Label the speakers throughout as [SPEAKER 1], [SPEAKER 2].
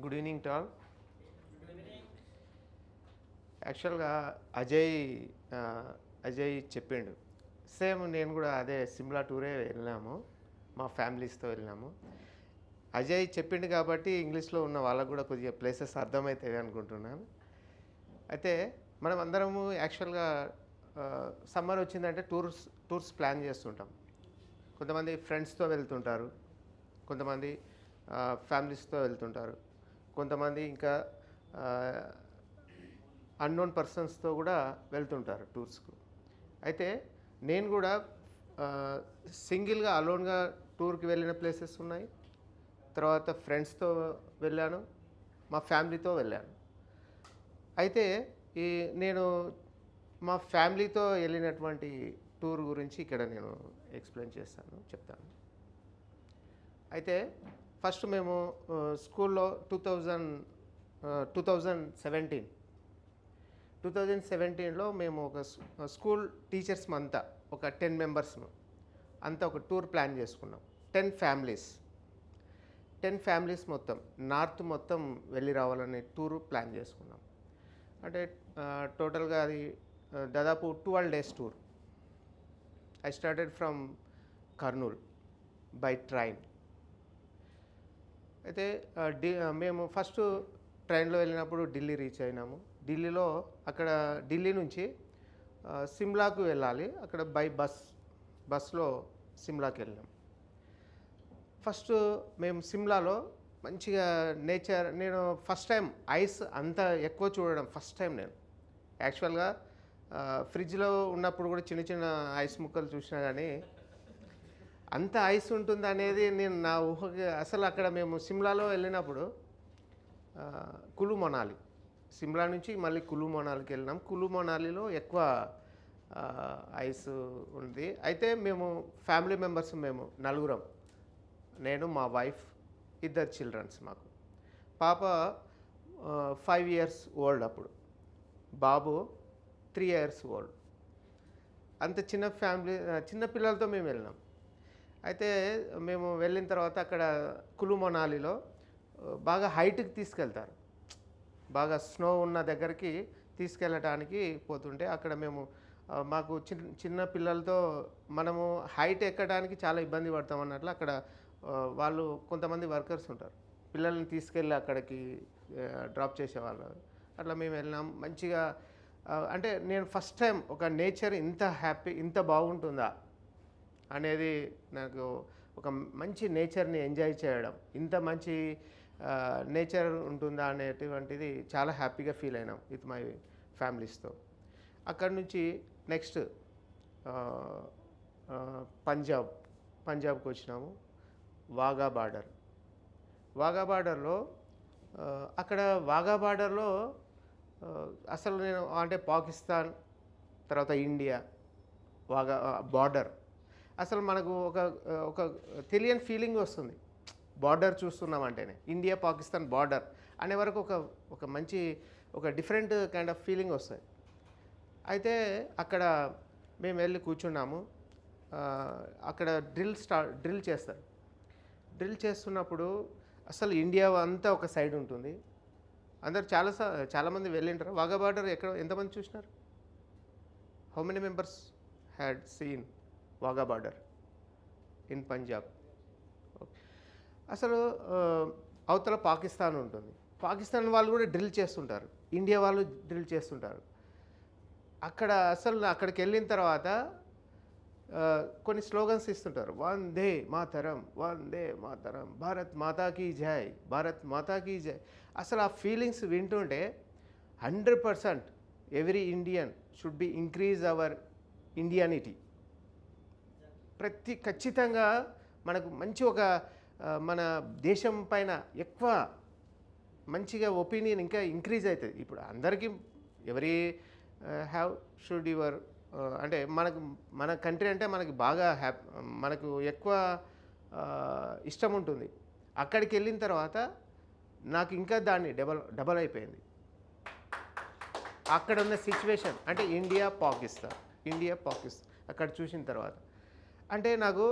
[SPEAKER 1] Good evening to all. యాక్చువల్గా అజయ్ అజయ్ చెప్పిండు. Same నేను కూడా అదే సిమ్లా టూరే వెళ్ళినాము, మా ఫ్యామిలీస్తో వెళ్ళినాము. అజయ్ చెప్పిండు కాబట్టి ఇంగ్లీష్లో ఉన్న వాళ్ళకు కూడా కొద్దిగా ప్లేసెస్ అర్థమవుతాయి అనుకుంటున్నాను. అయితే మనం అందరము యాక్చువల్గా సమ్మర్ వచ్చిందంటే టూర్స్ ప్లాన్ చేస్తుంటాం. కొంతమంది ఫ్రెండ్స్తో వెళ్తుంటారు, కొంతమంది ఫ్యామిలీస్తో వెళ్తుంటారు, కొంతమంది ఇంకా అన్నోన్ పర్సన్స్తో కూడా వెళ్తుంటారు టూర్స్కు. అయితే నేను కూడా సింగిల్గా అలోన్గా టూర్కి వెళ్ళిన ప్లేసెస్ ఉన్నాయి, తర్వాత ఫ్రెండ్స్తో వెళ్ళాను, మా ఫ్యామిలీతో వెళ్ళాను. అయితే నేను మా ఫ్యామిలీతో వెళ్ళినటువంటి టూర్ గురించి ఇక్కడ నేను ఎక్స్ప్లెయిన్ చెప్తాను. అయితే ఫస్ట్ మేము స్కూల్లో 2017లో మేము ఒక స్కూల్ టీచర్స్ అంతా ఒక 10 మెంబర్స్ అంతా ఒక టూర్ ప్లాన్ చేసుకున్నాం. 10 ఫ్యామిలీస్ మొత్తం నార్త్ మొత్తం వెళ్ళి రావాలనే టూర్ ప్లాన్ చేసుకున్నాం. అంటే టోటల్గా అది దాదాపు 12 days tour. I started from Kurnool by train. అయితే మేము ఫస్ట్ ట్రైన్లో వెళ్ళినప్పుడు ఢిల్లీ రీచ్ అయినాము. ఢిల్లీలో ఢిల్లీ నుంచి సిమ్లాకు వెళ్ళాలి. అక్కడ బై బస్లో సిమ్లాకి వెళ్ళినాం. ఫస్ట్ మేము సిమ్లాలో మంచిగా నేచర్, నేను ఫస్ట్ టైం ఐస్ అంత ఎక్కువ చూడడం ఫస్ట్ టైం. నేను యాక్చువల్గా ఫ్రిడ్జ్లో ఉన్నప్పుడు కూడా చిన్న చిన్న ఐస్ ముక్కలు చూసినా కానీ అంత ఐస్ ఉంటుంది అనేది నేను నా ఊహకి అసలు. అక్కడ మేము సిమ్లాలో వెళ్ళినప్పుడు కులు మనాలి, సిమ్లా నుంచి మళ్ళీ కులు మనాలికి వెళ్ళినాం. కులు మనాలిలో ఎక్కువ ఐస్ ఉంది. అయితే మేము ఫ్యామిలీ మెంబర్స్ మేము నలుగురం, నేను, మా వైఫ్, 2 చిల్డ్రన్స్. మాకు పాప 5 years ఓల్డ్, అప్పుడు బాబు 3 years ఓల్డ్. అంత చిన్న ఫ్యామిలీ, చిన్న పిల్లలతో మేము వెళ్ళినాం. అయితే మేము వెళ్ళిన తర్వాత అక్కడ కులు మనాలిలో బాగా హైట్కి తీసుకెళ్తారు, బాగా స్నో ఉన్న దగ్గరికి తీసుకెళ్ళటానికి పోతుంటే అక్కడ మేము మాకు చిన్న పిల్లలతో మనము హైట్ ఎక్కడానికి చాలా ఇబ్బంది పడతాం అన్నట్లు. అక్కడ వాళ్ళు కొంతమంది వర్కర్స్ ఉంటారు, పిల్లల్ని తీసుకెళ్ళి అక్కడికి డ్రాప్ చేసేవాళ్ళు. అట్లా మేము వెళ్ళినాం మంచిగా. అంటే నేను ఫస్ట్ టైం ఒక నేచర్ ఇంత బాగుంటుందా అనేది, నాకు ఒక మంచి నేచర్ని ఎంజాయ్ చేయడం, ఇంత మంచి నేచర్ ఉంటుందా అనేటువంటిది చాలా హ్యాపీగా ఫీల్ అయినాం విత్ మై ఫ్యామిలీస్తో. అక్కడి నుంచి నెక్స్ట్ పంజాబ్కి వచ్చినాము. వాఘా బార్డర్లో అసలు నేను అంటే పాకిస్తాన్ తర్వాత ఇండియా వాఘా బార్డర్, అసలు మనకు ఒక తెలియని ఫీలింగ్ వస్తుంది. బార్డర్ చూస్తున్నామంటేనే ఇండియా పాకిస్తాన్ బార్డర్ అనే వరకు ఒక మంచి డిఫరెంట్ కైండ్ ఆఫ్ ఫీలింగ్ వస్తుంది. అయితే అక్కడ మేము వెళ్ళి కూర్చున్నాము. అక్కడ డ్రిల్ చేస్తారు. డ్రిల్ చేస్తున్నప్పుడు అసలు ఇండియా అంతా ఒక సైడ్ ఉంటుంది. అందరు చాలామంది వెళ్ళింటారు. వాఘా బార్డర్ ఎంతమంది చూసినారు? How many members had seen Wagah border in Punjab? అసలు అవతల పాకిస్తాన్ ఉంటుంది. పాకిస్తాన్ వాళ్ళు కూడా డ్రిల్ చేస్తుంటారు, ఇండియా వాళ్ళు డ్రిల్ చేస్తుంటారు. అక్కడికి వెళ్ళిన తర్వాత కొన్ని స్లోగన్స్ ఇస్తుంటారు. వందే మాతరం, వందే మాతరం, భారత్ మాతా కీ జై, భారత్ మాతా కీ జై. అసలు ఆ ఫీలింగ్స్ వింటుంటే 100% every Indian should be increase our Indianity. ఖచ్చితంగా మనకు మంచి మన దేశం పైన ఎక్కువ మంచిగా ఒపీనియన్ ఇంకా ఇంక్రీజ్ అవుతుంది. ఇప్పుడు అందరికీ ఎవరీ షుడ్ యువర్ అంటే మన కంట్రీ అంటే మనకి బాగా మనకు ఎక్కువ ఇష్టం ఉంటుంది. అక్కడికి వెళ్ళిన తర్వాత నాకు ఇంకా దాన్ని డబల్ అయిపోయింది. అక్కడ ఉన్న సిచ్యువేషన్ అంటే ఇండియా పాకిస్తాన్ అక్కడ చూసిన తర్వాత అంటే నాకు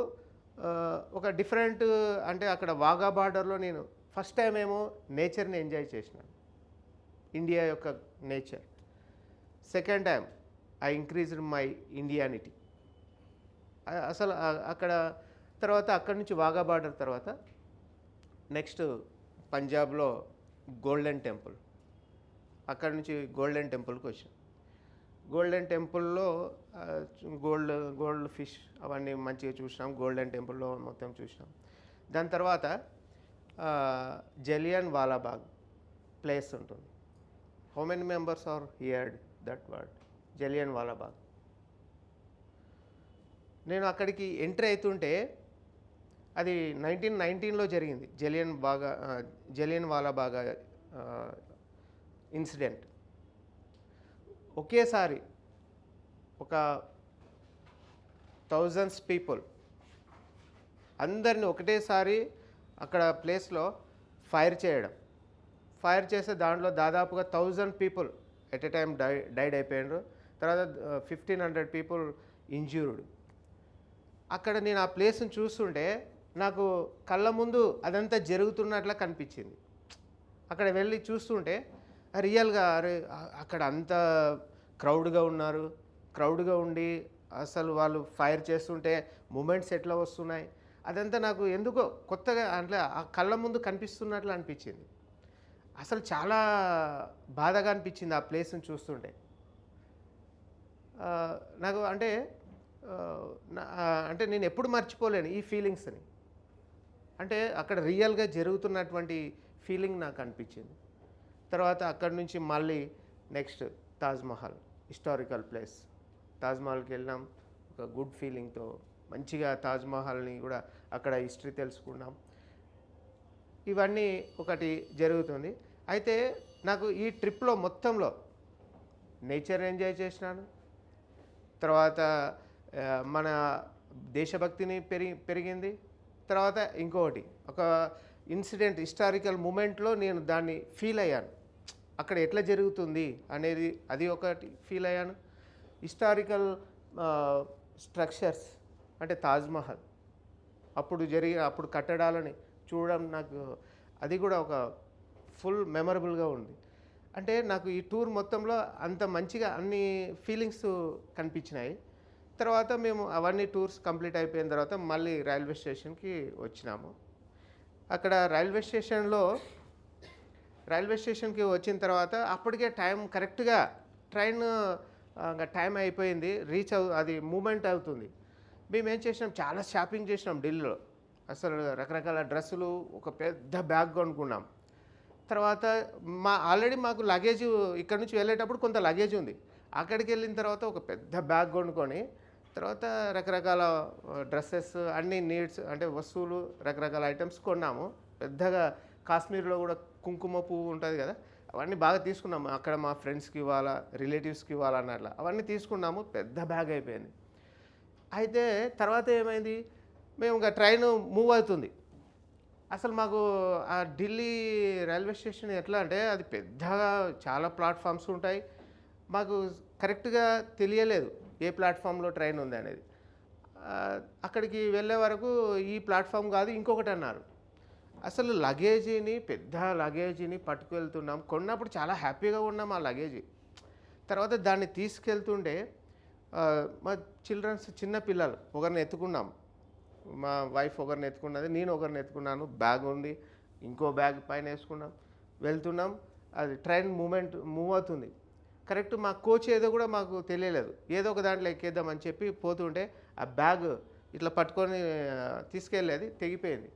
[SPEAKER 1] ఒక డిఫరెంట్, అంటే అక్కడ వాఘా బార్డర్లో నేను ఫస్ట్ టైం ఏమో నేచర్ని ఎంజాయ్ చేసినాను, ఇండియా యొక్క nature. Second time I increased my Indianity. అసలు అక్కడ తర్వాత అక్కడి నుంచి వాఘా బార్డర్ తర్వాత నెక్స్ట్ పంజాబ్లో గోల్డెన్ టెంపుల్, అక్కడి నుంచి గోల్డెన్ టెంపుల్కి వచ్చాం. గోల్డెన్ టెంపుల్లో గోల్డ్ ఫిష్ అవన్నీ మంచిగా చూసినాం, గోల్డెన్ టెంపుల్లో మొత్తం చూసినాం. దాని తర్వాత జలియన్ వాలాబాగ్ ప్లేస్ ఉంటుంది. How many members are heard that word Jallian Walabagh? నేను అక్కడికి ఎంట్రీ అవుతుంటే అది 1919లో జరిగింది జలియన్ వాలాబాగ్ ఇన్సిడెంట్. ఒకేసారి ఒక థౌజండ్స్ పీపుల్ అందరిని ఒకటేసారి అక్కడ ప్లేస్లో ఫైర్ చేస్తే దాంట్లో దాదాపుగా 1000 people at a time died అయిపోయినారు. తర్వాత 1500 పీపుల్ ఇంజ్యూర్డ్. అక్కడ నేను ఆ ప్లేస్ని చూస్తుంటే నాకు కళ్ళ ముందు అదంతా జరుగుతున్నట్లా కనిపించింది. అక్కడ వెళ్ళి చూస్తుంటే రియల్గా అరే అక్కడ అంత క్రౌడ్గా ఉన్నారు, క్రౌడ్గా ఉండి అసలు వాళ్ళు ఫైర్ చేస్తుంటే మూమెంట్స్ ఎట్లా వస్తున్నాయి, అదంతా నాకు ఎందుకో కొత్తగా అంటే ఆ కళ్ళ ముందు కనిపిస్తున్నట్లు అనిపించింది. అసలు చాలా బాధగా అనిపించింది ఆ ప్లేస్ని చూస్తుంటే. నాకు అంటే నేను ఎప్పుడు మర్చిపోలేను ఈ ఫీలింగ్స్ని. అంటే అక్కడ రియల్గా జరుగుతున్నటువంటి ఫీలింగ్ నాకు అనిపించింది. తర్వాత అక్కడి నుంచి మళ్ళీ నెక్స్ట్ తాజ్మహల్ హిస్టారికల్ ప్లేస్. తాజ్మహల్కి వెళ్ళినాం ఒక గుడ్ ఫీలింగ్తో, మంచిగా తాజ్మహల్ని కూడా అక్కడ హిస్టరీ తెలుసుకున్నాం. ఇవన్నీ ఒకటి జరుగుతుంది. అయితే నాకు ఈ ట్రిప్లో మొత్తంలో నేచర్ ఎంజాయ్ చేసినాను, తర్వాత మన దేశభక్తిని పెరిగింది. తర్వాత ఇంకొకటి ఒక ఇన్సిడెంట్ హిస్టారికల్ మూమెంట్లో నేను దాన్ని ఫీల్ అయ్యాను, అక్కడ ఎట్లా జరుగుతుంది అనేది అది ఒకటి ఫీల్ అయ్యాను. హిస్టారికల్ స్ట్రక్చర్స్ అంటే తాజ్మహల్ అప్పుడు కట్టడాలని చూడడం నాకు అది కూడా ఒక ఫుల్ మెమరబుల్గా ఉంది. అంటే నాకు ఈ టూర్ మొత్తంలో అంత మంచిగా అన్ని ఫీలింగ్స్ కనిపించినాయి. తర్వాత మేము అవన్నీ టూర్స్ కంప్లీట్ అయిపోయిన తర్వాత మళ్ళీ రైల్వే స్టేషన్కి వచ్చినాము. అక్కడ రైల్వే స్టేషన్కి వచ్చిన తర్వాత అప్పటికే టైం కరెక్ట్గా ట్రైన్ టైం అయిపోయింది, అది మూమెంట్ అవుతుంది. మేము ఏం చేసినాం, చాలా షాపింగ్ చేసినాం ఢిల్లీలో. అసలు రకరకాల డ్రెస్సులు, ఒక పెద్ద బ్యాగ్ కొనుక్కున్నాం. తర్వాత ఆల్రెడీ మాకు లగేజ్ ఇక్కడ నుంచి వెళ్ళేటప్పుడు కొంత లగేజ్ ఉంది. అక్కడికి వెళ్ళిన తర్వాత ఒక పెద్ద బ్యాగ్ కొనుక్కొని తర్వాత రకరకాల డ్రెస్సెస్ అన్నీ నీడ్స్ అంటే వస్తువులు రకరకాల ఐటమ్స్ కొన్నాము. పెద్దగా కాశ్మీర్లో కూడా కుంకుమ పువ్వు ఉంటుంది కదా, అవన్నీ బాగా తీసుకున్నాము. అక్కడ మా ఫ్రెండ్స్కి ఇవ్వాలా, రిలేటివ్స్కి ఇవ్వాలన్నట్లా అవన్నీ తీసుకున్నాము. పెద్ద బ్యాగ్ అయిపోయింది. అయితే తర్వాత ఏమైంది, మేము ఇంకా ట్రైన్ మూవ్ అవుతుంది. అసలు మాకు ఆ ఢిల్లీ రైల్వే స్టేషన్ ఎట్లా అంటే అది పెద్దగా చాలా ప్లాట్ఫామ్స్ ఉంటాయి. మాకు కరెక్ట్గా తెలియలేదు ఏ ప్లాట్ఫామ్లో ట్రైన్ ఉంది అనేది. అక్కడికి వెళ్ళే వరకు ఈ ప్లాట్ఫామ్ కాదు ఇంకొకటి అన్నారు. అసలు పెద్ద లగేజీని పట్టుకెళ్తున్నాం. కొన్నప్పుడు చాలా హ్యాపీగా ఉన్నాం ఆ లగేజీ. తర్వాత దాన్ని తీసుకెళ్తుంటే మా చిన్న పిల్లలు ఒకరిని ఎత్తుకున్నాం, మా వైఫ్ ఒకరిని ఎత్తుకున్నది, నేను ఒకరిని ఎత్తుకున్నాను. బ్యాగ్ ఉంది, ఇంకో బ్యాగ్ పైన వేసుకున్నాం, వెళ్తున్నాం. అది ట్రైన్ మూవ్ అవుతుంది. కరెక్ట్ మా కోచ్ ఏదో కూడా మాకు తెలియలేదు, ఏదో ఒక దాంట్లో ఎక్కేద్దామని చెప్పి పోతుంటే ఆ బ్యాగ్ ఇట్లా పట్టుకొని తీసుకెళ్ళేది తెగిపోయింది.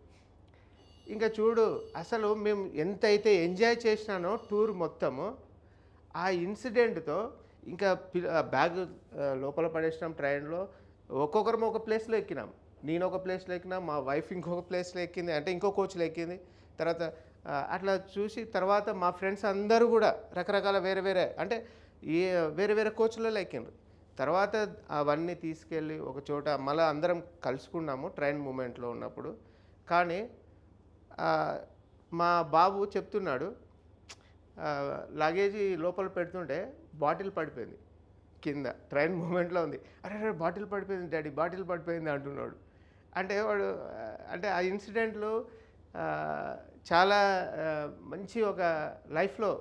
[SPEAKER 1] ఇంకా చూడు అసలు మేము ఎంతైతే ఎంజాయ్ చేసినానో టూర్ మొత్తము, ఆ ఇన్సిడెంట్తో ఇంకా బ్యాగ్ లోపల పడేసినాం. ట్రైన్లో ఒక్కొక్కరం ఒక ప్లేస్లో ఎక్కినాం. నేను ఒక ప్లేస్లో ఎక్కినా, మా వైఫ్ ఇంకొక ప్లేస్లో ఎక్కింది, అంటే ఇంకో కోచ్లో ఎక్కింది. తర్వాత అట్లా చూసి తర్వాత మా ఫ్రెండ్స్ అందరూ కూడా రకరకాల వేరే వేరే కోచ్లలో ఎక్కిండ్రు. తర్వాత అవన్నీ తీసుకెళ్ళి ఒక చోట మళ్ళీ అందరం కలుసుకున్నాము ట్రైన్ మూమెంట్లో ఉన్నప్పుడు. కానీ మా బాబు చెప్తున్నాడు, లగేజీ లోపల పెడుతుంటే బాటిల్ పడిపోయింది కింద, ట్రైన్ మూమెంట్లో ఉంది. అరే బాటిల్ పడిపోయింది డాడీ, బాటిల్ పడిపోయింది అంటున్నాడు. అంటే ఆ ఇన్సిడెంట్లు చాలా మంచి ఒక లైఫ్లో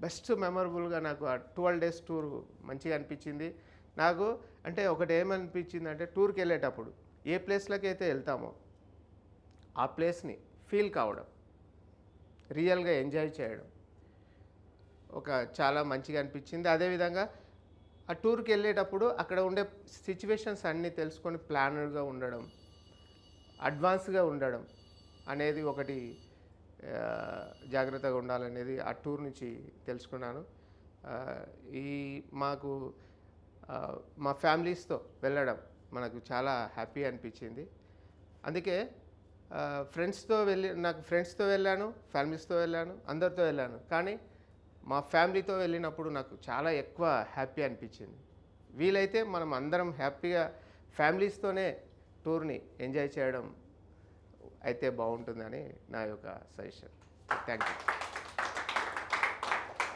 [SPEAKER 1] బెస్ట్ మెమరబుల్గా నాకు ఆ 12 డేస్ టూర్ మంచిగా అనిపించింది. నాకు అంటే ఒకటి ఏమనిపించింది అంటే టూర్కి వెళ్ళేటప్పుడు ఏ ప్లేస్లకి అయితే వెళ్తామో ఆ ప్లేస్ని ఫీల్ కావడం, రియల్గా ఎంజాయ్ చేయడం ఒక చాలా మంచిగా అనిపించింది. అదేవిధంగా ఆ టూర్కి వెళ్ళేటప్పుడు అక్కడ ఉండే సిచ్యువేషన్స్ అన్నీ తెలుసుకొని ప్లానర్గా ఉండడం, అడ్వాన్స్గా ఉండడం అనేది ఒకటి జాగ్రత్తగా ఉండాలనేది ఆ టూర్ నుంచి తెలుసుకున్నాను. ఆ, ఈ మాకు మా ఫ్యామిలీస్తో వెళ్ళడం మనకు చాలా హ్యాపీ అనిపించింది. అందుకే నాకు ఫ్రెండ్స్తో వెళ్ళాను, ఫ్యామిలీస్తో వెళ్ళాను, అందరితో వెళ్ళాను. కానీ మా ఫ్యామిలీతో వెళ్ళినప్పుడు నాకు చాలా ఎక్కువ హ్యాపీ అనిపించింది. వీలైతే మనం అందరం హ్యాపీగా ఫ్యామిలీస్తోనే టూర్ని ఎంజాయ్ చేయడం అయితే బాగుంటుందని నా యొక్క సజెషన్. Thank you.